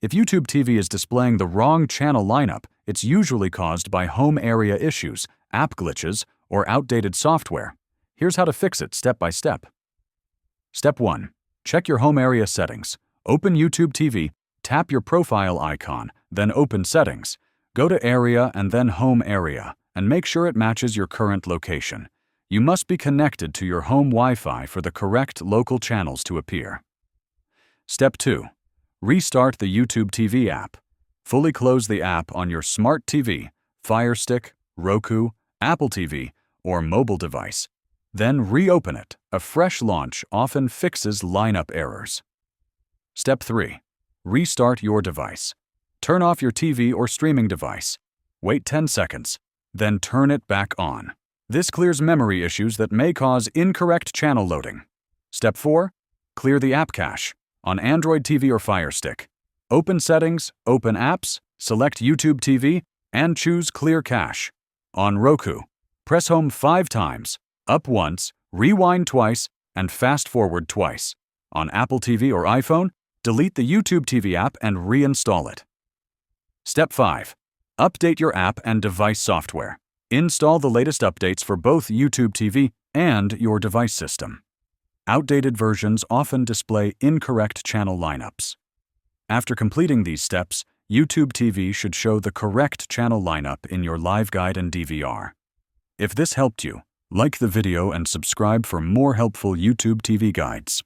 If YouTube TV is displaying the wrong channel lineup, it's usually caused by home area issues, app glitches, or outdated software. Here's how to fix it step by step. Step 1. Check your home area settings. Open YouTube TV, tap your profile icon, then open Settings. Go to Area and then Home Area, and make sure it matches your current location. You must be connected to your home Wi-Fi for the correct local channels to appear. Step 2. Restart the YouTube TV app. Fully close the app on your smart TV, Fire Stick, Roku, Apple TV, or mobile device. Then reopen it. A fresh launch often fixes lineup errors. Step 3. Restart your device. Turn off your TV or streaming device. Wait 10 seconds, then turn it back on. This clears memory issues that may cause incorrect channel loading. Step 4. Clear the app cache. On Android TV or Fire Stick, open Settings, open Apps, select YouTube TV, and choose Clear Cache. On Roku, press Home 5 times, up once, rewind twice, and fast forward twice. On Apple TV or iPhone, delete the YouTube TV app and reinstall it. Step 5. Update your app and device software. Install the latest updates for both YouTube TV and your device system. Outdated versions often display incorrect channel lineups. After completing these steps, YouTube TV should show the correct channel lineup in your live guide and DVR. If this helped you, like the video and subscribe for more helpful YouTube TV guides.